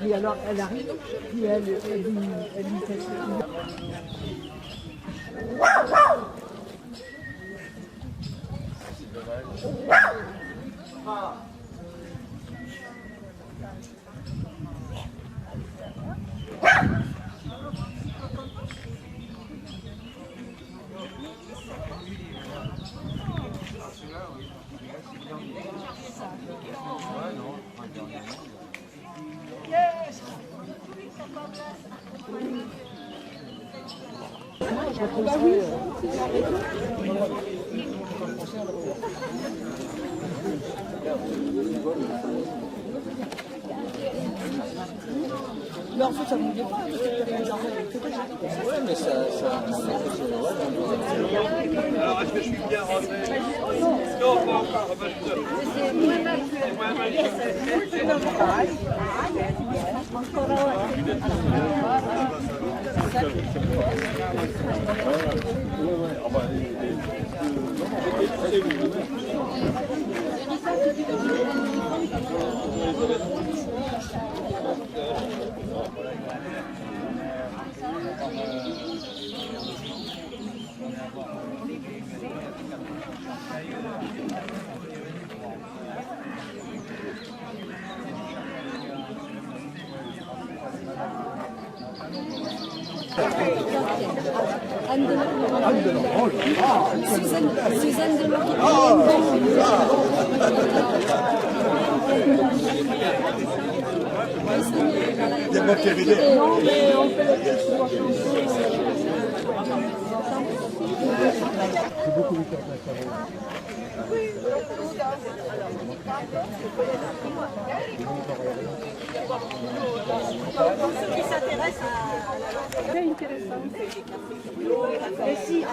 Et alors elle arrive, puis elle lui fait bah oui. Mais en fait, ça ne me dit pas, ouais, mais ça... Alors, est-ce que je suis bien rentré? Non, pas encore. C'est moins mal que... C'est moins mal Suzanne Delors. Il y a même terminé. non, mais on fait la petite c'est beaucoup plus tard. Pour ceux qui s'intéressent à... C'est intéressant. Et si,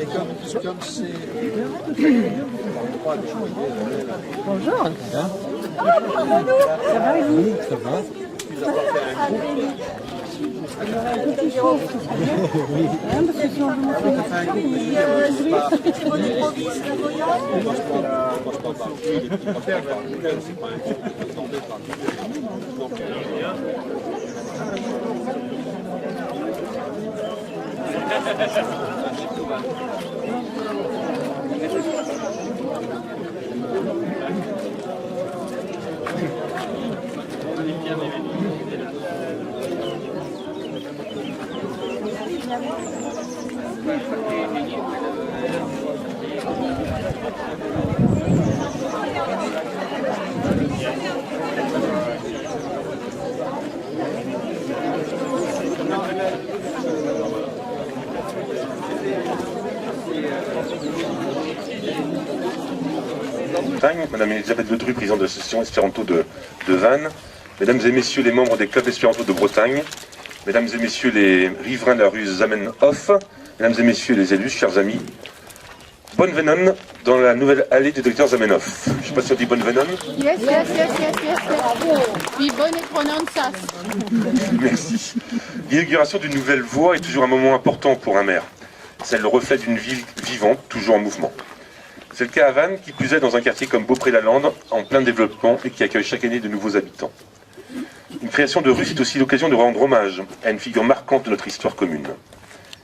Et comme c'est... Bonjour. Ça va et vous? Ça va. Il y aurait un petit chaud. Oui. Parce que si on veut montrer Madame Elisabeth Ledru, présidente de l'association Espéranto de Vannes, Mesdames et Messieurs les membres des clubs Espéranto de Bretagne, Mesdames et Messieurs les riverains de la rue Zamenhof, Mesdames et Messieurs les élus, chers amis, bonne Venon dans la nouvelle allée du docteur Zamenhof. Je ne sais pas si on dit bonne Venon. Yes. Puis bonne prononciation. Merci. L'inauguration d'une nouvelle voie est toujours un moment important pour un maire. C'est le reflet d'une ville vivante, toujours en mouvement. C'est le cas à Vannes, qui plus est dans un quartier comme Beaupré-la-Lande, en plein développement et qui accueille chaque année de nouveaux habitants. Une création de rue, c'est aussi l'occasion de rendre hommage à une figure marquante de notre histoire commune.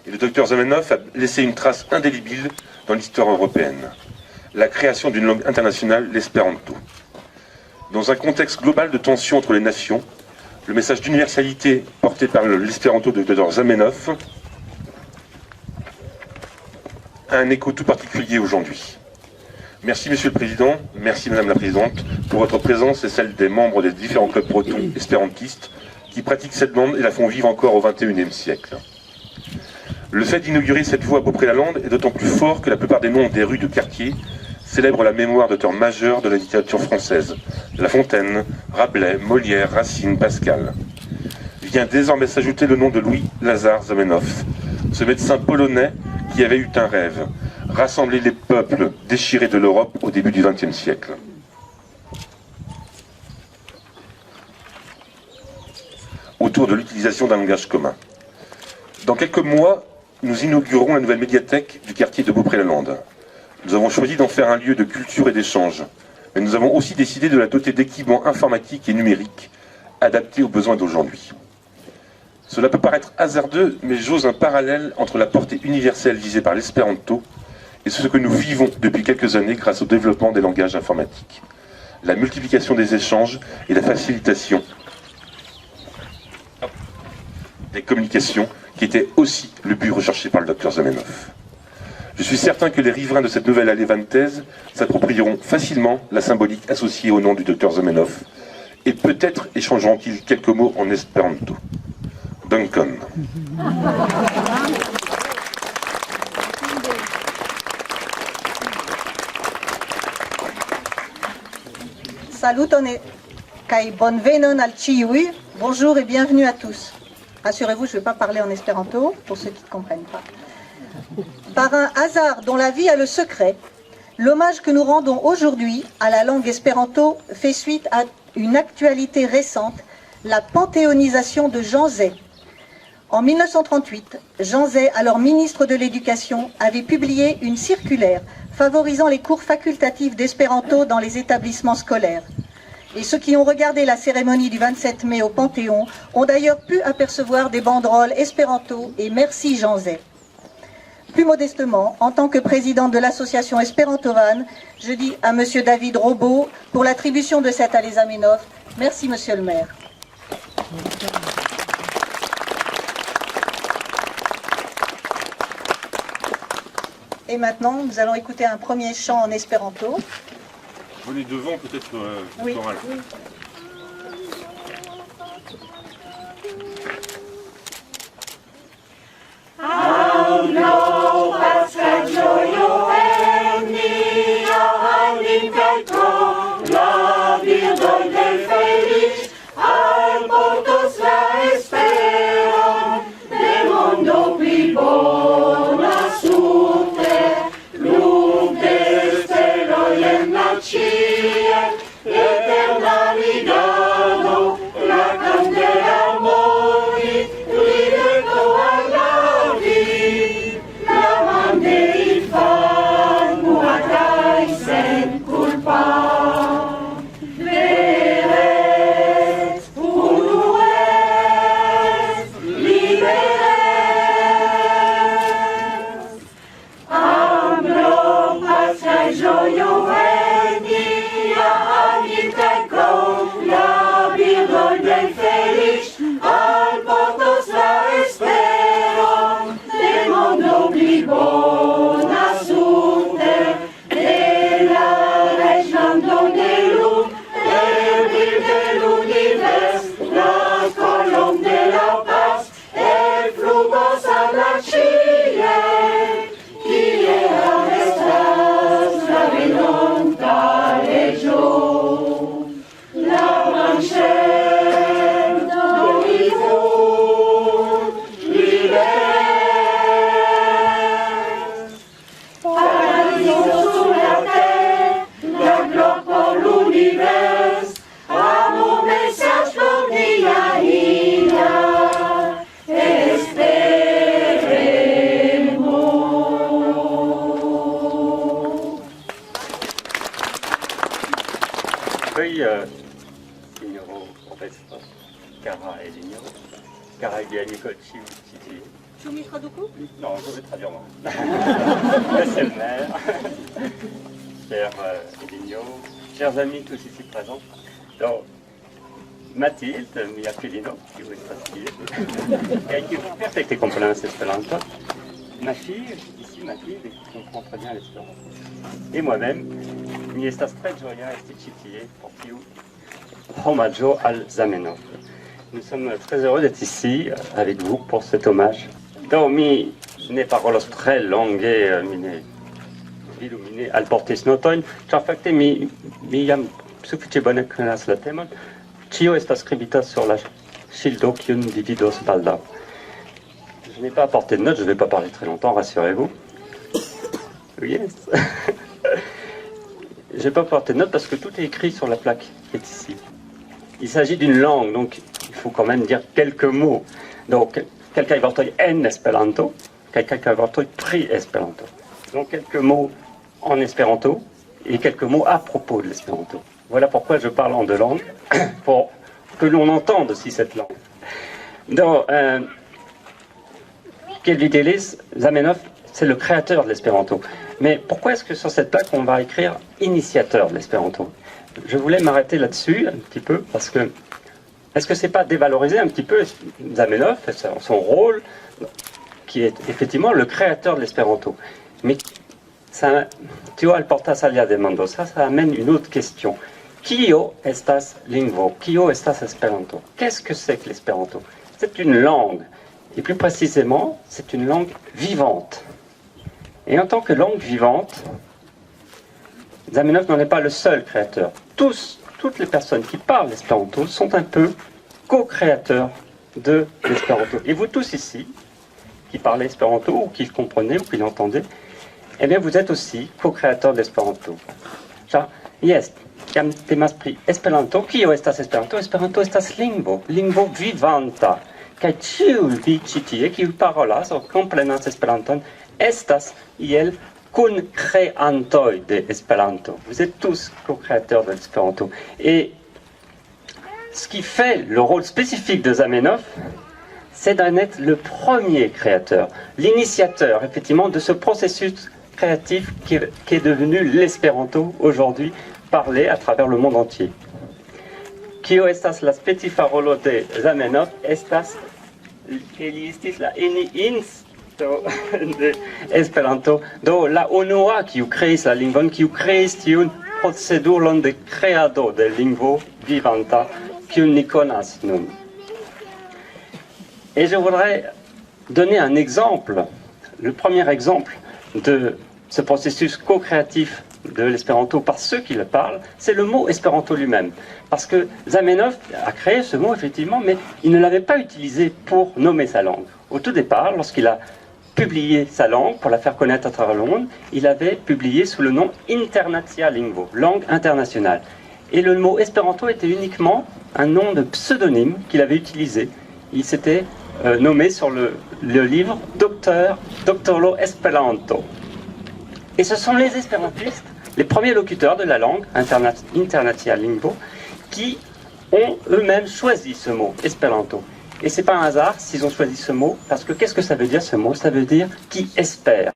Et le docteur Zamenhof a laissé une trace indélébile dans l'histoire européenne. La création d'une langue internationale, l'espéranto. Dans un contexte global de tension entre les nations, le message d'universalité porté par l'espéranto de docteur Zamenhof a un écho tout particulier aujourd'hui. Merci Monsieur le Président, merci Madame la Présidente pour votre présence et celle des membres des différents clubs bretons espérantistes qui pratiquent cette langue et la font vivre encore au XXIe siècle. Le fait d'inaugurer cette voie à Beaupré-la-Lande est d'autant plus fort que la plupart des noms des rues de quartier célèbrent la mémoire d'auteurs majeurs de la littérature française. La Fontaine, Rabelais, Molière, Racine, Pascal. Vient désormais s'ajouter le nom de Louis-Lazare Zamenhof, ce médecin polonais qui avait eu un rêve, rassembler les peuples déchirés de l'Europe au début du XXe siècle. Autour de l'utilisation d'un langage commun. Dans quelques mois, nous inaugurerons la nouvelle médiathèque du quartier de Beaupré-la-Lande. Nous avons choisi d'en faire un lieu de culture et d'échange, mais nous avons aussi décidé de la doter d'équipements informatiques et numériques adaptés aux besoins d'aujourd'hui. Cela peut paraître hasardeux, mais j'ose un parallèle entre la portée universelle visée par l'espéranto et ce que nous vivons depuis quelques années grâce au développement des langages informatiques. La multiplication des échanges et la facilitation des communications qui était aussi le but recherché par le docteur Zamenhof. Je suis certain que les riverains de cette nouvelle allée vantaise s'approprieront facilement la symbolique associée au nom du docteur Zamenhof et peut-être échangeront-ils quelques mots en espéranto. Duncan. Salutone kai bonvenon al ciui. Bonjour et bienvenue à tous. Rassurez-vous, je ne vais pas parler en espéranto, pour ceux qui ne comprennent pas. Par un hasard dont la vie a le secret, l'hommage que nous rendons aujourd'hui à la langue espéranto fait suite à une actualité récente, la panthéonisation de Jean Zay. En 1938, Jean Zay, alors ministre de l'Éducation, avait publié une circulaire favorisant les cours facultatifs d'espéranto dans les établissements scolaires. Et ceux qui ont regardé la cérémonie du 27 mai au Panthéon ont d'ailleurs pu apercevoir des banderoles espéranto et merci Jean Zay. Plus modestement, en tant que présidente de l'association Espérantovan, je dis à monsieur David Robot, pour l'attribution de cette allée Zamenhof, merci monsieur le maire. Et maintenant, nous allons écouter un premier chant en espéranto. Venez devant, peut-être Oui. choral. Oui. Cara e Ligno, Cara e Nicole Citi. Tu mi traduco? Non, je vais traduire moi. Monsieur le maire, cher Eligno, chers amis tous ici présents. Donc, Mathilde, mia filino, che vuoi trascrire, che hai perfette competenze Esperanto. Ma fille, ici Mathilde, qui comprend très bien l'espérance. Et moi-même, mi estas tre gioia esti ĉi tie por tiu homaggio al Zamenhof. Nous sommes très heureux d'être ici avec vous pour cet hommage. Donc, mi ne parolos tre longe mine ilumine alportis notojn, ĉar fakte mi jam sufiĉe bone konas la temon. Ĉio estas skribita sur la ŝildo kiun vi vidos baldaŭ. Je n'ai pas apporté de notes, je ne vais pas parler très longtemps, rassurez-vous. Yes. Je ne vais pas apporter de notes parce que tout est écrit sur la plaque qui est ici. Il s'agit d'une langue, donc il faut quand même dire quelques mots. Donc, quelqu'un vortoj en Esperanto, quelqu'un vortoj pri Esperanto. Donc, quelques mots en espéranto et quelques mots à propos de l'espéranto. Voilà pourquoi je parle en deux langues, pour que l'on entende aussi cette langue. Donc, Kelvikelis Zamenhof, c'est le créateur de l'espéranto. Mais pourquoi est-ce que sur cette plaque, on va écrire initiateur de l'espéranto? Je voulais m'arrêter là-dessus un petit peu, parce que est-ce que c'est pas dévaloriser un petit peu Zamenhof, son rôle, qui est effectivement le créateur de l'espéranto? Mais ça, Tio alportas alia demando, ça amène une autre question. Kio estas lingvo? Kio estas Esperanto? Qu'est-ce que c'est que l'espéranto? C'est une langue, et plus précisément, c'est une langue vivante. Et en tant que langue vivante, Zamenhof n'en est pas le seul créateur. Toutes les personnes qui parlent l'espéranto sont un peu co-créateurs de l'espéranto. Et vous tous ici, qui parlez espéranto, ou qui le comprenez, ou qui l'entendez, eh bien vous êtes aussi co-créateurs de l'espéranto. Yes, jam temas pri Esperanto. Kio estas Esperanto? Esperanto estas lingvo, lingvo vivanta. Kaj ĉiuj vi ĉi tie, kiuj parolas aŭ komprenas Esperanton, estas iel kun-kreantoj de Esperanto. Vous êtes tous co-créateurs de l'espéranto. Et ce qui fait le rôle spécifique de Zamenhof, c'est d'en être le premier créateur, l'initiateur, effectivement, de ce processus créatif qui est devenu l'espéranto aujourd'hui, parlé à travers le monde entier. Kio estas la specifa rolo de Zamenhof, estas estis la eniinsto de Esperanto, do la unua kiu kreis la lingvon, kiu kreis tiun proceduron de kreado de lingvo vivanta, kiun ni konas nun. Et je voudrais donner un exemple, le premier exemple de ce processus co-créatif de l'espéranto par ceux qui le parlent, c'est le mot espéranto lui-même. Parce que Zamenhof a créé ce mot, effectivement, mais il ne l'avait pas utilisé pour nommer sa langue. Au tout départ, lorsqu'il a publié sa langue, pour la faire connaître à travers le monde, il avait publié sous le nom Internatia Lingvo, langue internationale. Et le mot espéranto était uniquement un nom de pseudonyme qu'il avait utilisé. Il s'était nommé sur le livre Doctoro Esperanto. Et ce sont les espérantistes, les premiers locuteurs de la langue, Internatia Lingvo, qui ont eux-mêmes choisi ce mot, Esperanto. Et c'est pas un hasard s'ils ont choisi ce mot, parce que qu'est-ce que ça veut dire ce mot? Ça veut dire qui espère.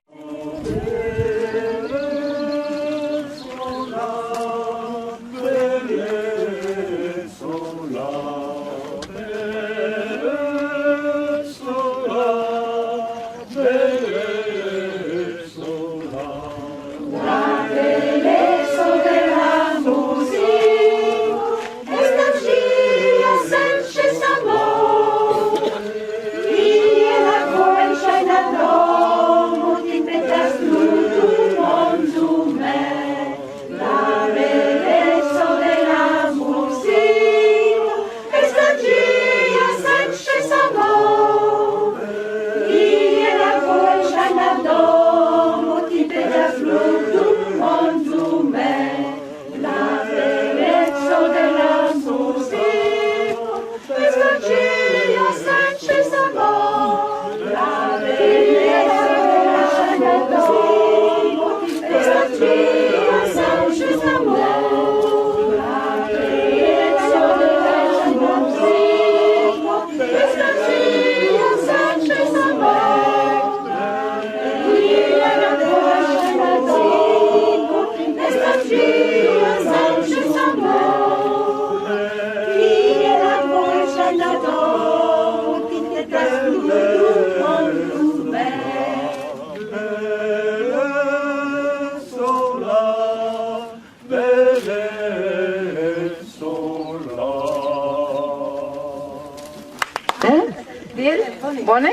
Bone?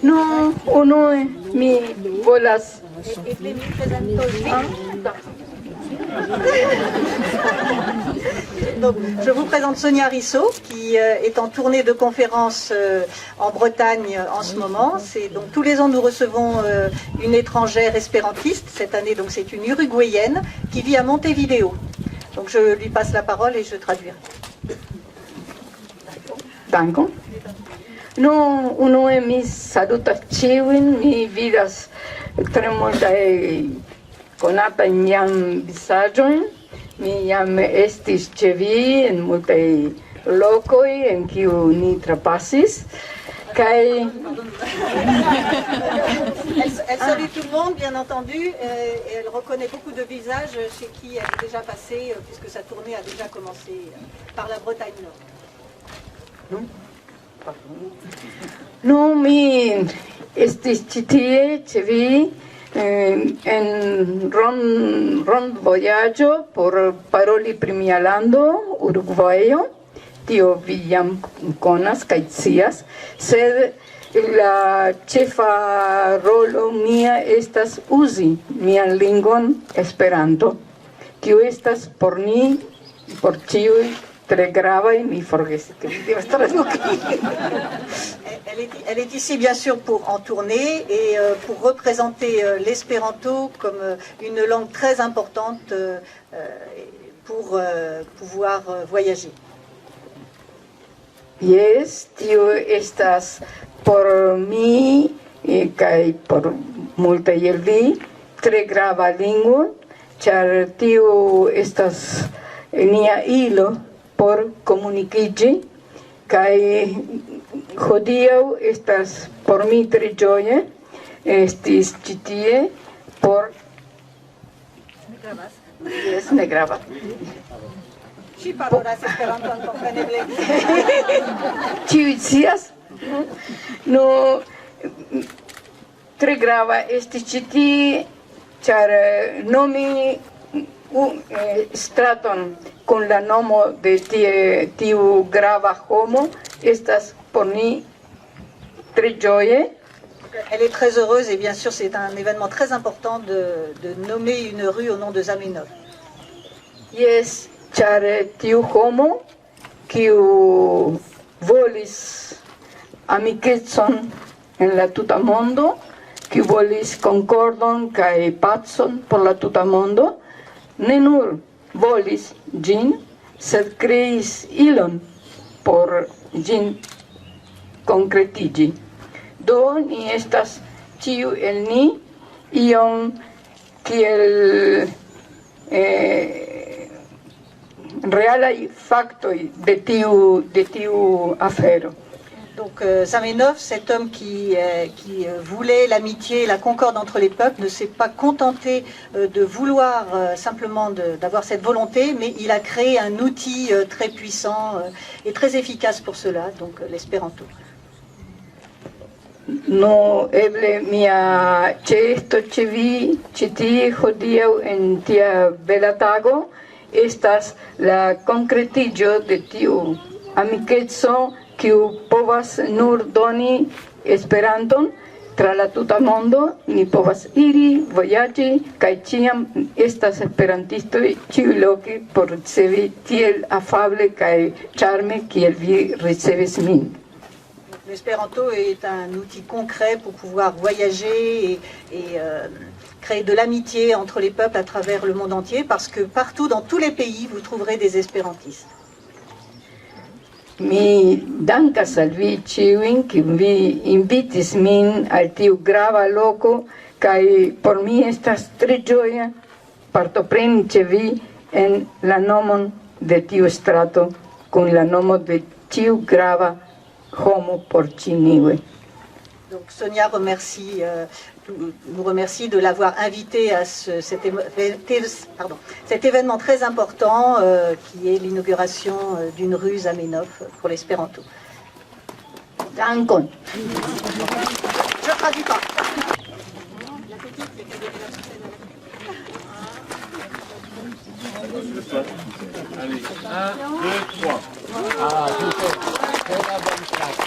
No, uno mi bolas. Donc, je vous présente Sonia Rissot, qui est en tournée de conférences en Bretagne en ce moment. Donc, tous les ans, nous recevons une étrangère espérantiste. Cette année, donc, c'est une Uruguayenne qui vit à Montevideo. Donc, je lui passe la parole et je traduirai. Danko. No, uno de mis salutas chiwin, mi vidas tremultae conata iam visaĝojn. Mi jam estis ĉe vi en multaj lokoj en kiu ni trapasis. Kaj Elle salue tout le monde, bien entendu, et elle reconnaît beaucoup de visages chez qui elle est déjà passée, puisque sa tournée a déjà commencé par la Bretagne Nord. no, mi estis ĉi tie ĉe vi en rondvojaĝo por paroli pri mia lando, Urugvajo. Tio vi jam konas kaj scias, sed la ĉefa rolo mia estas uzi mian lingvon Esperanto, kiu estas por ni, por ĉiuj, très grave, mi forgesis que devas traduki. Elle est ici bien sûr pour en tournée et pour représenter l'espéranto comme une langue très importante pour pouvoir voyager. Yes, tio estas por mi kaj por multaj el vi tre grava lingvo, ĉar tio estas nia ilo por komunikiĝi, kaj hodiaŭ estas por mi tre ĝoje estis ĉi tie por ne gravas. Ŝi parolas Esperanton kompreneble. Ĉiuj scias? No, tre grava estis ĉi tie, ĉar nomi straton con la nomo de tiu grava homo estas por ni tre ĝoje. Elle est très heureuse et bien sûr c'est un événement très important de nommer une rue au nom de Zamenhof. Yes, ĉar tiu homo kiu volis amikecon en la tuta mondo, kiu volis konkordon kaj pacon por la tuta mondo, ne nur volis ĝin, sed kreis ilon por ĝin konkretiĝi. Do ni estas ĉiu el ni iom kiel realaj faktoj de tiu afero. Donc Zamenhof, cet homme qui voulait l'amitié et la concorde entre les peuples, ne s'est pas contenté de vouloir simplement d'avoir cette volonté, mais il a créé un outil très puissant et très efficace pour cela, donc l'espéranto. No eble mia ĉeesto ĉe vi ĉi tie hodiaŭ en tia bela tago estas la konkretiĝo de tiu amikeco kiu povas nur doni Esperanton tra la tuta mondo. Ni povas iri, vojaĝi kaj ĉiam estas esperantistoj ĉiuloke por ricevi tiel afable kaj ĉarme kiel vi ricevis min. L'espéranto est un outil concret pour pouvoir voyager et créer de l'amitié entre les peuples à travers le monde entier, parce que partout, dans tous les pays, vous trouverez des espérantistes. Mi dankas al vi ĉiujn, kiuj vi invitis min al tiu grava loko, kaj por mi estas tre ĝoja partopreni ĉe vi en la nomon de tiu strato kun la nomo de tiu grava homo por ĉiniuj. Donc Sonia nous remercie de l'avoir invité à cet événement très important qui est l'inauguration d'une rue Zamenhof pour l'espéranto. Dankon. Je traduis pas. Allez, 1, 2, 3. Ah, c'est la bonne place.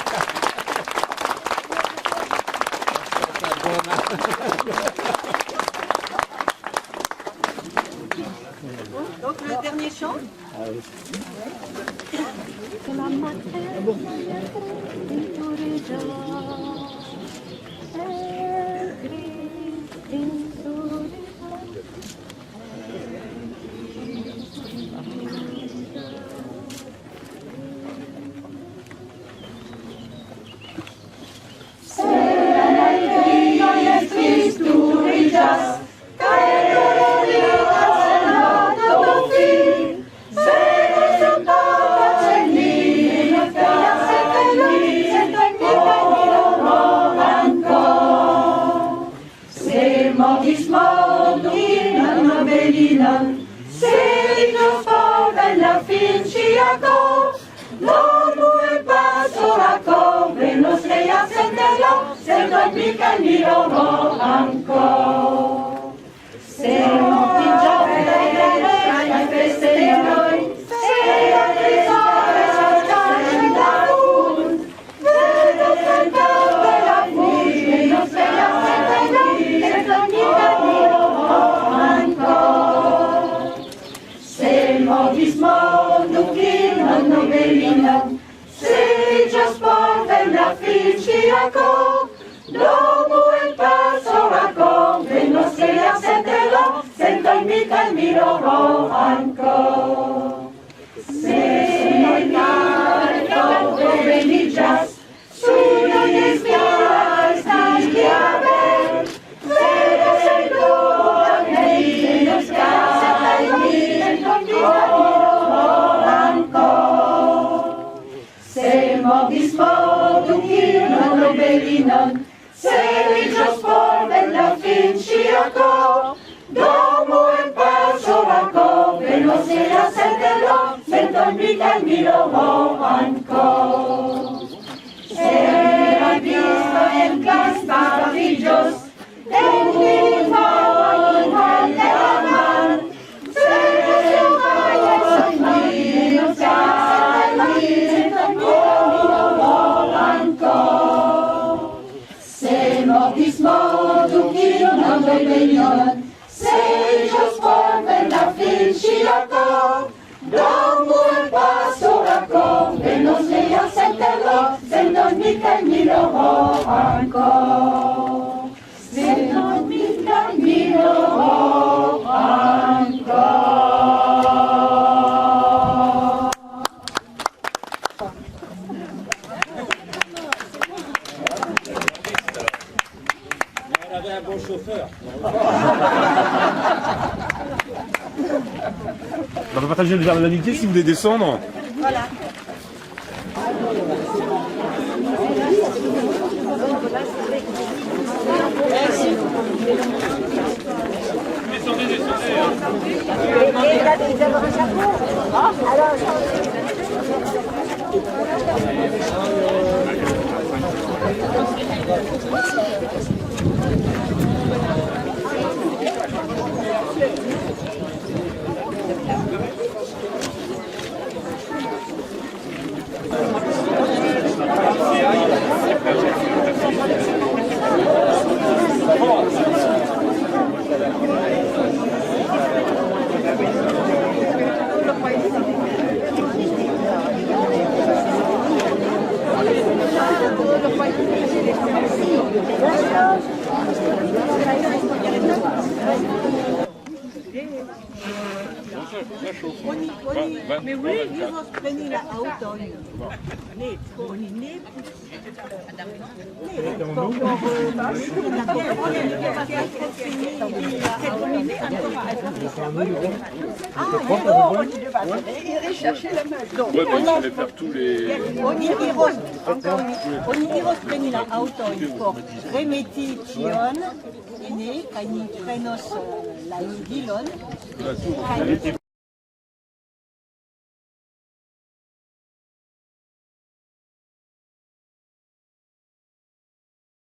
On va partager le jardin d'amitié si vous voulez descendre. Voilà. Descendez, descendez. Et il a un chapeau. Alors, My was spending out on net, on net. Oni spending out on for remediation, ini kami prenos la gilon.